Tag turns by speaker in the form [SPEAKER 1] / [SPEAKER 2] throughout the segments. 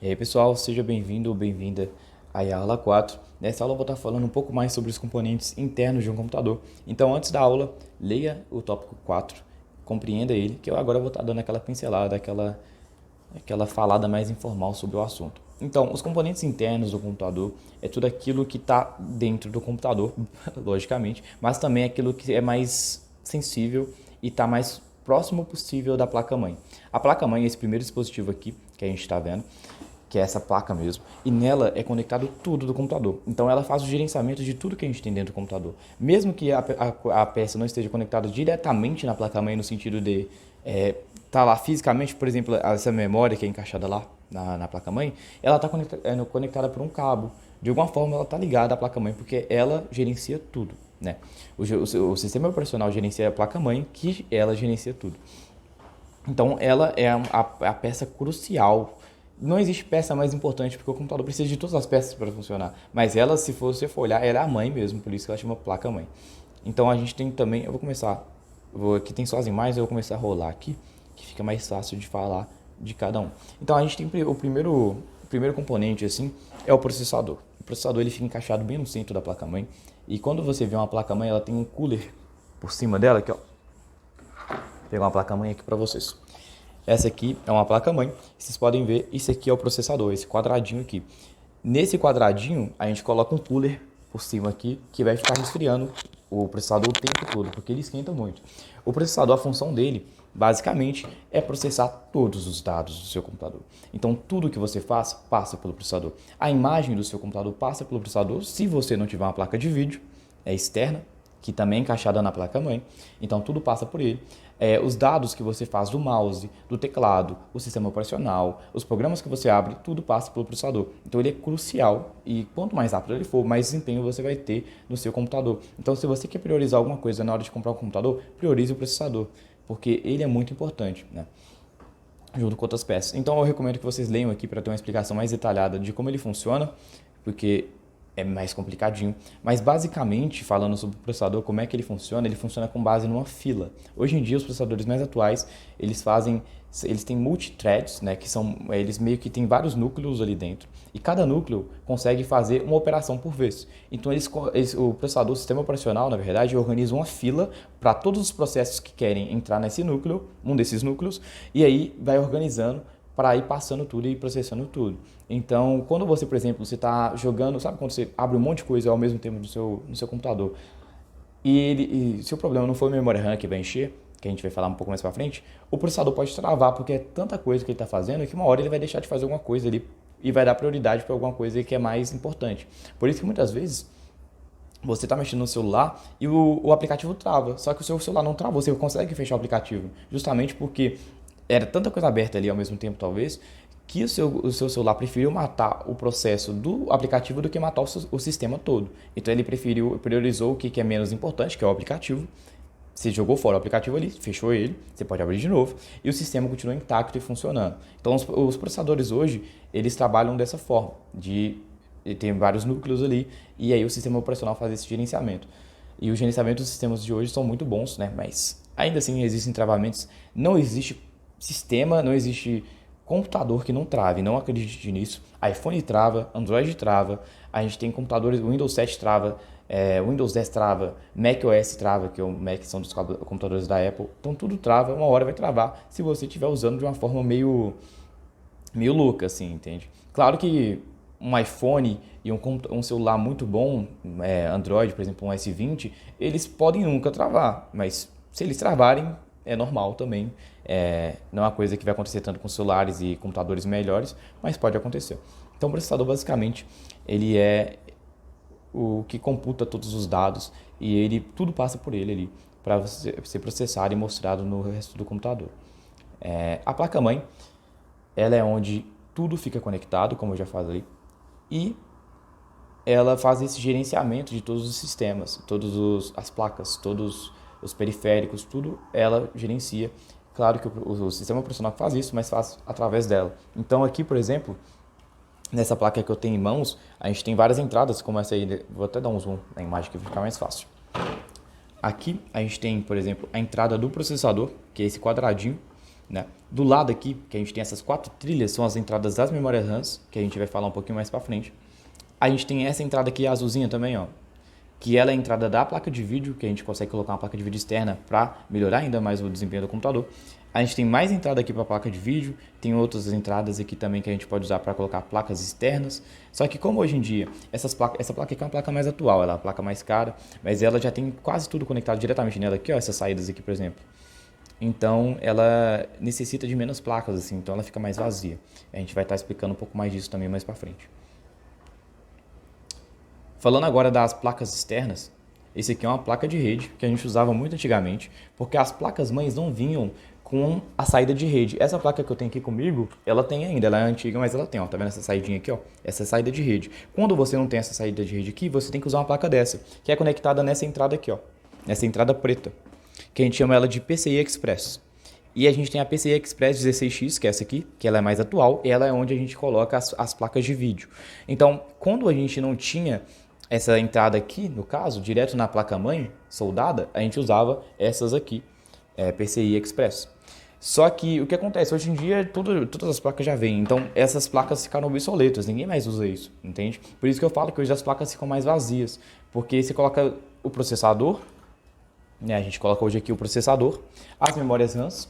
[SPEAKER 1] E aí pessoal, seja bem-vindo ou bem-vinda à aula 4. Nessa aula eu vou estar falando um pouco mais sobre os componentes internos de um computador. Então antes da aula, leia o tópico 4, compreenda ele, que eu agora vou estar dando aquela pincelada, aquela falada mais informal sobre o assunto. Então, os componentes internos do computador é tudo aquilo que está dentro do computador, logicamente, mas também aquilo que é mais sensível e está mais próximo possível da placa-mãe. A placa-mãe é esse primeiro dispositivo aqui que a gente está vendo, que é essa placa mesmo, e nela é conectado tudo do computador. Então ela faz o gerenciamento de tudo que a gente tem dentro do computador. Mesmo que a peça não esteja conectada diretamente na placa-mãe, no sentido de tá lá fisicamente, por exemplo, essa memória que é encaixada lá na placa-mãe, ela está conectada por um cabo. De alguma forma ela está ligada à placa-mãe, porque ela gerencia tudo. Né? O sistema operacional gerencia a placa-mãe, que ela gerencia tudo. Então ela é a peça crucial. Não existe peça mais importante, porque o computador precisa de todas as peças para funcionar. Mas ela, se você for olhar, ela é a mãe mesmo, por isso que ela chama placa-mãe. Então a gente tem também, eu vou começar, aqui tem só as imagens, eu vou começar a rolar aqui, que fica mais fácil de falar de cada um. Então a gente tem o primeiro componente, assim, é o processador. O processador ele fica encaixado bem no centro da placa-mãe. E quando você vê uma placa-mãe, ela tem um cooler por cima dela, aqui ó. Vou pegar uma placa-mãe aqui para vocês. Essa aqui é uma placa-mãe. Vocês podem ver, isso aqui é o processador, esse quadradinho aqui. Nesse quadradinho, a gente coloca um cooler por cima aqui, que vai ficar resfriando o processador o tempo todo, porque ele esquenta muito. O processador, a função dele, basicamente, é processar todos os dados do seu computador. Então, tudo que você faz, passa pelo processador. A imagem do seu computador passa pelo processador, se você não tiver uma placa de vídeo, é externa, que também é encaixada na placa-mãe. Então, tudo passa por ele. Os dados que você faz do mouse, do teclado, o sistema operacional, os programas que você abre, tudo passa pelo processador. Então ele é crucial e quanto mais rápido ele for, mais desempenho você vai ter no seu computador. Então se você quer priorizar alguma coisa na hora de comprar um computador, priorize o processador, porque ele é muito importante, né? Junto com outras peças. Então eu recomendo que vocês leiam aqui para ter uma explicação mais detalhada de como ele funciona, porque é mais complicadinho. Mas basicamente, falando sobre o processador, como é que ele funciona com base numa fila. Hoje em dia, os processadores mais atuais, eles têm multithreads, né, que são, eles meio que têm vários núcleos ali dentro, e cada núcleo consegue fazer uma operação por vez. Então, o processador, o sistema operacional, na verdade, organiza uma fila para todos os processos que querem entrar nesse núcleo, um desses núcleos, e aí vai organizando para ir passando tudo e processando tudo. Então, quando você, por exemplo, você está jogando, sabe quando você abre um monte de coisa ao mesmo tempo no seu computador, e se o problema não for a memória RAM que vai encher, que a gente vai falar um pouco mais para frente, o processador pode travar, porque é tanta coisa que ele está fazendo que uma hora ele vai deixar de fazer alguma coisa ali e vai dar prioridade para alguma coisa que é mais importante. Por isso que muitas vezes você está mexendo no celular e o aplicativo trava, só que o seu celular não travou, você consegue fechar o aplicativo, justamente porque era tanta coisa aberta ali ao mesmo tempo, talvez, que o seu celular preferiu matar o processo do aplicativo do que matar o sistema todo. Então ele priorizou o que é menos importante, que é o aplicativo. Você jogou fora o aplicativo ali, fechou ele, você pode abrir de novo e o sistema continua intacto e funcionando. Então os processadores hoje, eles trabalham dessa forma, tem vários núcleos ali e aí o sistema operacional faz esse gerenciamento. E o gerenciamento dos sistemas de hoje são muito bons, né? Mas ainda assim existem travamentos. Não existe sistema, não existe computador que não trave, não acredite nisso. iPhone trava, Android trava, a gente tem computadores, Windows 7 trava, Windows 10 trava, macOS trava, que é o Mac são dos computadores da Apple. Então tudo trava, uma hora vai travar se você estiver usando de uma forma meio louca, assim, entende? Claro que um iPhone e um celular muito bom, Android, por exemplo, um S20, eles podem nunca travar, mas se eles travarem, é normal também. Não é uma coisa que vai acontecer tanto com celulares e computadores melhores, mas pode acontecer. Então, o processador, basicamente, ele é o que computa todos os dados e ele tudo passa por ele ali para ser processado e mostrado no resto do computador. A placa-mãe, ela é onde tudo fica conectado, como eu já falei, e ela faz esse gerenciamento de todos os sistemas, todas as placas, todos os periféricos, tudo ela gerencia. Claro que o sistema operacional faz isso, mas faz através dela. Então aqui, por exemplo, nessa placa que eu tenho em mãos, a gente tem várias entradas, como essa aí, vou até dar um zoom na imagem que vai ficar mais fácil. Aqui a gente tem, por exemplo, a entrada do processador, que é esse quadradinho, né? Do lado aqui, que a gente tem essas 4 trilhas, são as entradas das memórias RAMs, que a gente vai falar um pouquinho mais para frente. A gente tem essa entrada aqui azulzinha também, ó, que ela é a entrada da placa de vídeo, que a gente consegue colocar uma placa de vídeo externa para melhorar ainda mais o desempenho do computador. A gente tem mais entrada aqui para a placa de vídeo, tem outras entradas aqui também que a gente pode usar para colocar placas externas. Só que como hoje em dia, essa placa aqui é uma placa mais atual, ela é uma placa mais cara, mas ela já tem quase tudo conectado diretamente nela aqui, ó, essas saídas aqui, por exemplo. Então, ela necessita de menos placas, assim, então ela fica mais vazia. A gente vai estar explicando um pouco mais disso também mais para frente. Falando agora das placas externas, esse aqui é uma placa de rede que a gente usava muito antigamente, porque as placas mães não vinham com a saída de rede. Essa placa que eu tenho aqui comigo, ela tem ainda, ela é antiga, mas ela tem, ó, tá vendo essa saidinha aqui, ó? Essa saída de rede. Quando você não tem essa saída de rede aqui, você tem que usar uma placa dessa, que é conectada nessa entrada aqui, ó, nessa entrada preta, que a gente chama ela de PCI Express. E a gente tem a PCI Express 16X, que é essa aqui, que ela é mais atual, e ela é onde a gente coloca as placas de vídeo. Então, quando a gente não tinha essa entrada aqui, no caso, direto na placa-mãe, soldada, a gente usava essas aqui, PCI Express. Só que o que acontece? Hoje em dia, todas as placas já vêm, então essas placas ficaram obsoletas, ninguém mais usa isso, entende? Por isso que eu falo que hoje as placas ficam mais vazias, porque você coloca o processador, né? A gente coloca hoje aqui o processador, as memórias RAMs,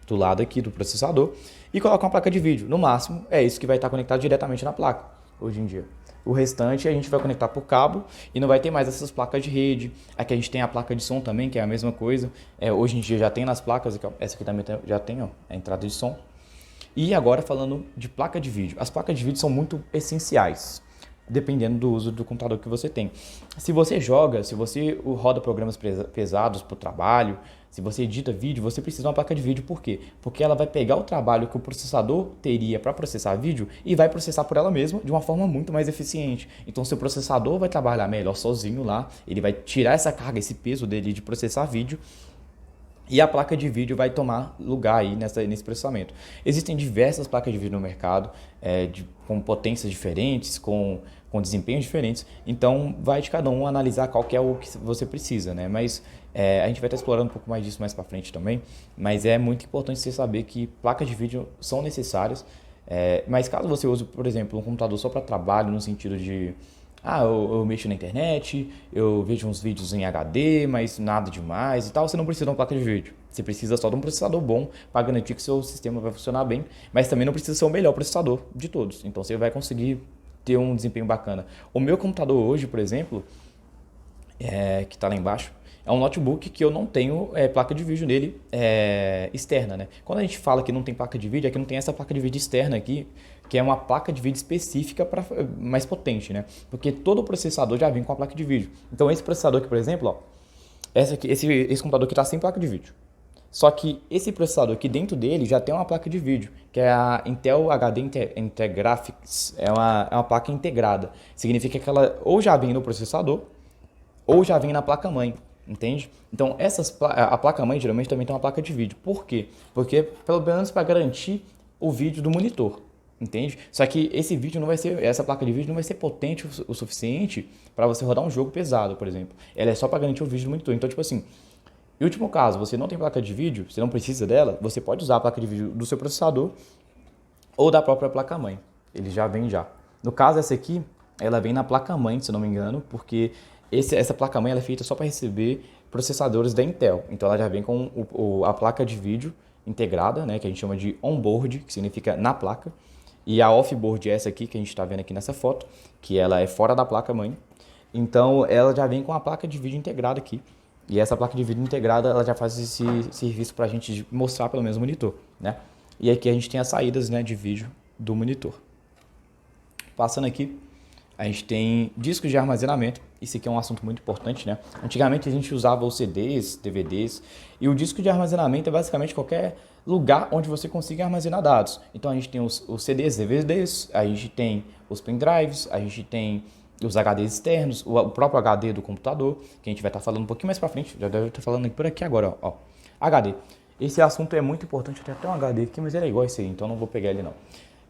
[SPEAKER 1] do lado aqui do processador, e coloca uma placa de vídeo. No máximo, é isso que vai estar conectado diretamente na placa, hoje em dia. O restante a gente vai conectar por cabo e não vai ter mais essas placas de rede. Aqui a gente tem a placa de som também, que é a mesma coisa. Hoje em dia já tem nas placas, essa aqui também já tem, ó, a entrada de som. E agora falando de placa de vídeo. As placas de vídeo são muito essenciais, dependendo do uso do computador que você tem. Se você joga, se você roda programas pesados para o trabalho, se você edita vídeo, você precisa de uma placa de vídeo. Por quê? Porque ela vai pegar o trabalho que o processador teria para processar vídeo e vai processar por ela mesma de uma forma muito mais eficiente. Então, seu processador vai trabalhar melhor sozinho lá, ele vai tirar essa carga, esse peso dele de processar vídeo, e a placa de vídeo vai tomar lugar aí nesse processamento. Existem diversas placas de vídeo no mercado, com potências diferentes, com desempenhos diferentes. Então, vai de cada um analisar qual que é o que você precisa, né? Mas a gente vai estar explorando um pouco mais disso mais para frente também. Mas é muito importante você saber que placas de vídeo são necessárias. Mas caso você use, por exemplo, um computador só para trabalho, no sentido de eu mexo na internet, eu vejo uns vídeos em HD, mas nada demais e tal, você não precisa de uma placa de vídeo. Você precisa só de um processador bom para garantir que seu sistema vai funcionar bem, mas também não precisa ser o melhor processador de todos. Então você vai conseguir ter um desempenho bacana. O meu computador hoje, por exemplo, que está lá embaixo, é um notebook que eu não tenho placa de vídeo nele externa, né? Quando a gente fala que não tem placa de vídeo, é que não tem essa placa de vídeo externa aqui, que é uma placa de vídeo específica mais potente, né? Porque todo processador já vem com a placa de vídeo. Então esse processador aqui, por exemplo, ó, esse computador aqui está sem placa de vídeo. Só que esse processador aqui dentro dele já tem uma placa de vídeo, que é a Intel HD Integraphics. É uma placa integrada. Significa que ela ou já vem no processador ou já vem na placa-mãe. Entende? Então, a placa-mãe geralmente também tem uma placa de vídeo. Por quê? Porque, pelo menos para garantir o vídeo do monitor. Entende? Só que essa placa de vídeo não vai ser potente o suficiente para você rodar um jogo pesado, por exemplo. Ela é só para garantir o vídeo do monitor. Então, tipo assim, em último caso, você não tem placa de vídeo, você não precisa dela, você pode usar a placa de vídeo do seu processador ou da própria placa-mãe. Ele já vem já. No caso, essa aqui, ela vem na placa-mãe, se não me engano, porque essa placa-mãe é feita só para receber processadores da Intel. Então ela já vem com a placa de vídeo integrada, né, que a gente chama de onboard, que significa na placa. E a offboard é essa aqui, que a gente está vendo aqui nessa foto, que ela é fora da placa-mãe. Então ela já vem com a placa de vídeo integrada aqui. E essa placa de vídeo integrada, ela já faz esse serviço para a gente mostrar pelo menos o monitor, né? E aqui a gente tem as saídas, né, de vídeo do monitor. Passando aqui, a gente tem discos de armazenamento. Isso aqui é um assunto muito importante, né? Antigamente a gente usava os CDs, DVDs, e o disco de armazenamento é basicamente qualquer lugar onde você consiga armazenar dados. Então a gente tem os CDs, DVDs, a gente tem os pendrives, a gente tem os HDs externos, o próprio HD do computador, que a gente vai estar falando um pouquinho mais para frente, já deve estar falando por aqui agora, ó. HD. Esse assunto é muito importante, tem até um HD aqui, mas ele é igual esse aí, então não vou pegar ele não.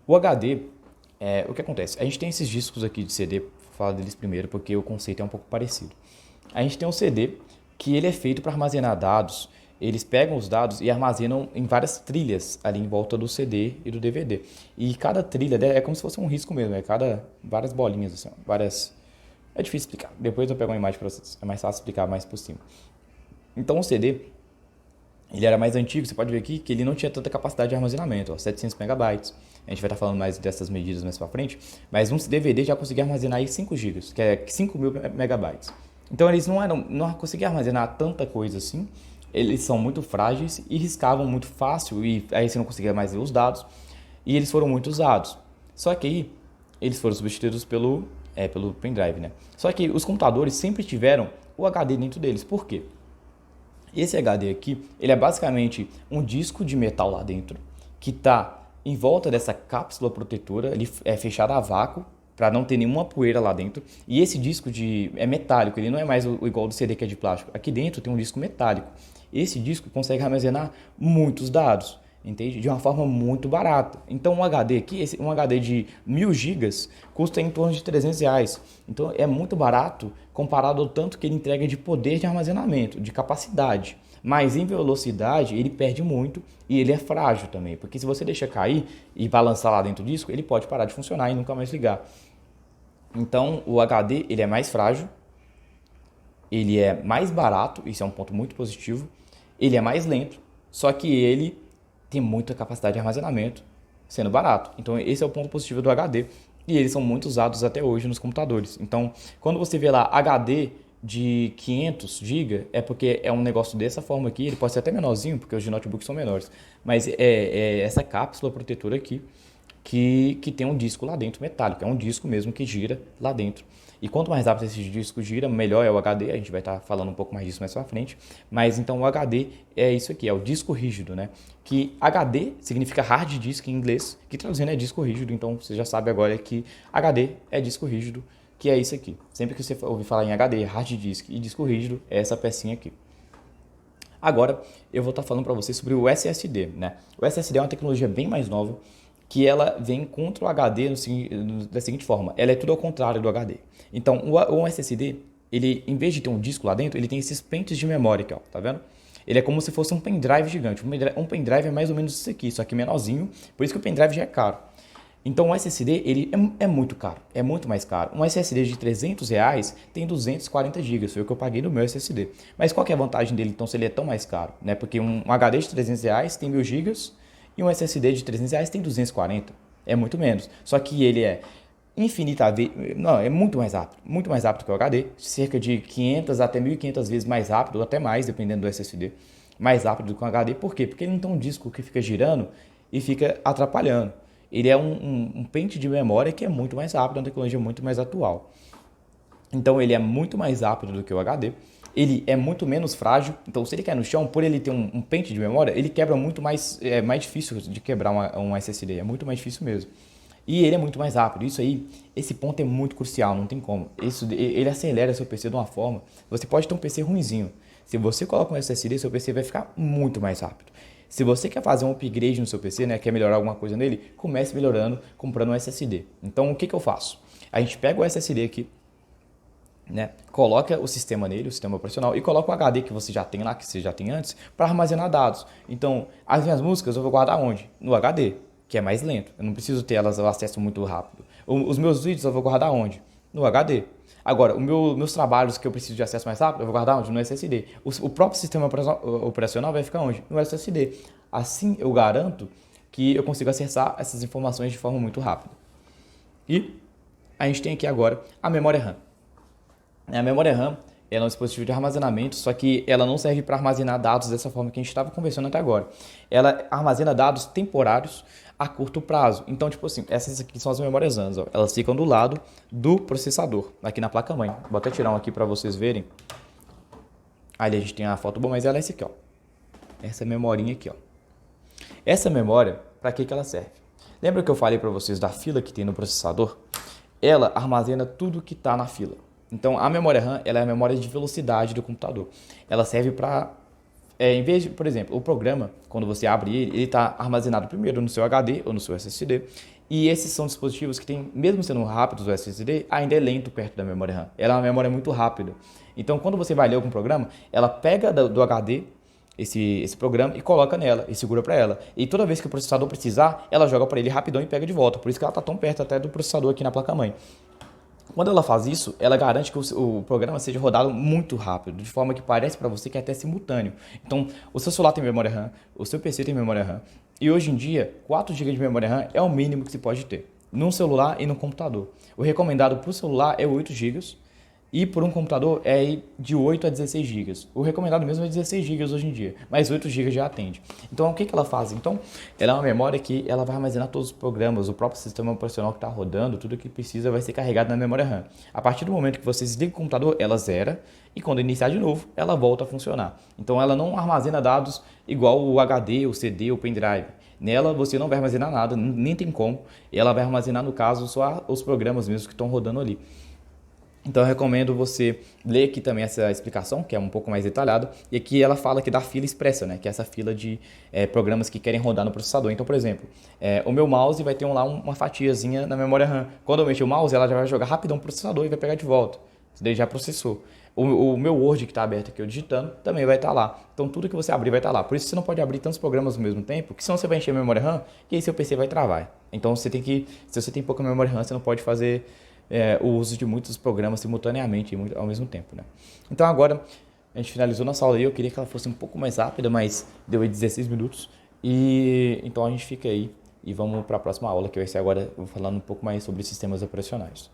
[SPEAKER 1] O HD, o que acontece? A gente tem esses discos aqui de CD, vou falar deles primeiro porque o conceito é um pouco parecido. A gente tem um CD que ele é feito para armazenar dados eles pegam os dados e armazenam em várias trilhas ali em volta do CD e do DVD. E cada trilha é como se fosse um risco mesmo, várias bolinhas, assim, várias... É difícil explicar. Depois eu pego uma imagem para vocês. É mais fácil explicar mais por cima. Então o CD, ele era mais antigo, você pode ver aqui que ele não tinha tanta capacidade de armazenamento, 700 megabytes. A gente vai estar falando mais dessas medidas mais para frente, mas um DVD já conseguia armazenar aí 5 GB, que é 5.000 megabytes. Então eles não conseguiam armazenar tanta coisa assim, eles são muito frágeis e riscavam muito fácil, e aí você não conseguia mais ver os dados, e eles foram muito usados. Só que aí eles foram substituídos pelo pendrive, né? Só que os computadores sempre tiveram o HD dentro deles. Por quê? Esse HD aqui, ele é basicamente um disco de metal lá dentro, que está em volta dessa cápsula protetora, ele é fechado a vácuo, para não ter nenhuma poeira lá dentro. E esse disco é metálico, ele não é mais o igual do CD que é de plástico. Aqui dentro tem um disco metálico. Esse disco consegue armazenar muitos dados, entende? De uma forma muito barata. Então um HD aqui, um HD de 1.000 gigas, custa em torno de R$300. Então é muito barato comparado ao tanto que ele entrega de poder de armazenamento, de capacidade. Mas em velocidade ele perde muito e ele é frágil também, porque se você deixar cair e balançar lá dentro do disco, ele pode parar de funcionar e nunca mais ligar. Então o HD ele é mais frágil, ele é mais barato, isso é um ponto muito positivo, ele é mais lento, só que ele tem muita capacidade de armazenamento, sendo barato. Então esse é o ponto positivo do HD e eles são muito usados até hoje nos computadores. Então quando você vê lá HD de 500 GB, é porque é um negócio dessa forma aqui, ele pode ser até menorzinho, porque os de notebooks são menores, mas é essa cápsula protetora aqui que tem um disco lá dentro metálico, é um disco mesmo que gira lá dentro. E quanto mais rápido esse disco gira, melhor é o HD, a gente vai estar falando um pouco mais disso mais pra frente, mas então o HD é isso aqui, é o disco rígido, né? Que HD significa hard disk em inglês, que traduzindo é disco rígido, então você já sabe agora que HD é disco rígido, que é isso aqui. Sempre que você ouvir falar em HD, hard disk e disco rígido, é essa pecinha aqui. Agora eu vou estar falando para você sobre o SSD, né? O SSD é uma tecnologia bem mais nova, que ela vem contra o HD da seguinte forma, ela é tudo ao contrário do HD. Então, o SSD, ele, em vez de ter um disco lá dentro, ele tem esses pentes de memória aqui, ó, tá vendo? Ele é como se fosse um pendrive gigante. Um pendrive é mais ou menos isso aqui, só que menorzinho, por isso que o pendrive já é caro. Então, o SSD, ele é muito caro, é muito mais caro. Um SSD de R$300 tem 240 GB, foi o que eu paguei no meu SSD. Mas qual que é a vantagem dele, então, se ele é tão mais caro? Né? Porque um HD de R$300 tem 1.000 GB, e um SSD de R$300 tem 240. É muito menos. Só que ele é é muito mais rápido que o HD, cerca de 500 até 1.500 vezes mais rápido, ou até mais, dependendo do SSD, mais rápido do que o HD. Por quê? Porque ele não tem um disco que fica girando e fica atrapalhando. Ele é um pente de memória que é muito mais rápido, uma tecnologia muito mais atual. Então ele é muito mais rápido do que o HD. Ele é muito menos frágil, então se ele cair no chão, por ele ter um pente de memória, ele quebra muito mais, é mais difícil de quebrar um SSD, é muito mais difícil mesmo. E ele é muito mais rápido, esse ponto é muito crucial, não tem como. Ele acelera seu PC de uma forma, você pode ter um PC ruinzinho, se você coloca um SSD, seu PC vai ficar muito mais rápido. Se você quer fazer um upgrade no seu PC, né, quer melhorar alguma coisa nele, comece melhorando comprando um SSD. Então o que eu faço? A gente pega o SSD aqui, né? Coloca o sistema nele, o sistema operacional, e coloca o HD que você já tem lá, que você já tem antes, para armazenar dados. Então, as minhas músicas eu vou guardar onde? No HD, que é mais lento. Eu não preciso ter elas ao acesso muito rápido. Os meus vídeos eu vou guardar onde? No HD. Agora, meus trabalhos que eu preciso de acesso mais rápido, eu vou guardar onde? No SSD. O próprio sistema operacional vai ficar onde? No SSD. Assim, eu garanto que eu consigo acessar essas informações de forma muito rápida. E a gente tem aqui agora a memória RAM. A memória RAM ela é um dispositivo de armazenamento, só que ela não serve para armazenar dados dessa forma que a gente estava conversando até agora. Ela armazena dados temporários a curto prazo. Então, tipo assim, essas aqui são as memórias RAM, ó. Elas ficam do lado do processador, aqui na placa-mãe. Vou até tirar um aqui para vocês verem. Ali a gente tem a foto boa, mas ela é essa aqui, ó. Essa memorinha aqui, ó. Essa memória, para que ela serve? Lembra que eu falei para vocês da fila que tem no processador? Ela armazena tudo que está na fila. Então, a memória RAM ela é a memória de velocidade do computador. Ela serve para, em vez de, por exemplo, o programa, quando você abre ele está armazenado primeiro no seu HD ou no seu SSD. E esses são dispositivos que tem, mesmo sendo rápidos o SSD, ainda é lento perto da memória RAM. Ela é uma memória muito rápida. Então, quando você vai ler algum programa, ela pega do HD esse programa e coloca nela e segura para ela. E toda vez que o processador precisar, ela joga para ele rapidão e pega de volta. Por isso que ela está tão perto até do processador aqui na placa-mãe. Quando ela faz isso, ela garante que o programa seja rodado muito rápido, de forma que parece para você que é até simultâneo. Então, o seu celular tem memória RAM, o seu PC tem memória RAM, e hoje em dia, 4 GB de memória RAM é o mínimo que se pode ter, num celular e no computador. O recomendado para o celular é 8 GB, e por um computador é de 8 a 16 GB. O recomendado mesmo é 16 GB hoje em dia, mas 8 GB já atende. Então, o que ela faz? Então, ela é uma memória que ela vai armazenar todos os programas, o próprio sistema operacional que está rodando, tudo que precisa vai ser carregado na memória RAM. A partir do momento que você desliga o computador, ela zera, e quando iniciar de novo, ela volta a funcionar. Então, ela não armazena dados igual o HD, o CD, o pendrive. Nela você não vai armazenar nada, nem tem como. E ela vai armazenar, no caso, só os programas mesmo que estão rodando ali. Então eu recomendo você ler aqui também essa explicação, que é um pouco mais detalhada, e aqui ela fala que da fila expressa, né? Que é essa fila de programas que querem rodar no processador. Então, por exemplo, o meu mouse vai ter lá uma fatiazinha na memória RAM. Quando eu mexer o mouse, ela já vai jogar rapidão no processador e vai pegar de volta. Isso daí já processou. O meu Word que está aberto aqui, eu digitando, também vai estar lá. Então tudo que você abrir vai estar lá. Por isso você não pode abrir tantos programas ao mesmo tempo, que senão você vai encher a memória RAM e aí seu PC vai travar. Então você tem que, se você tem pouca memória RAM, você não pode fazer o uso de muitos programas simultaneamente ao mesmo tempo, né? Então agora a gente finalizou nossa aula aí, eu queria que ela fosse um pouco mais rápida, mas deu aí 16 minutos. E então a gente fica aí e vamos para a próxima aula, que vai ser agora falando um pouco mais sobre sistemas operacionais.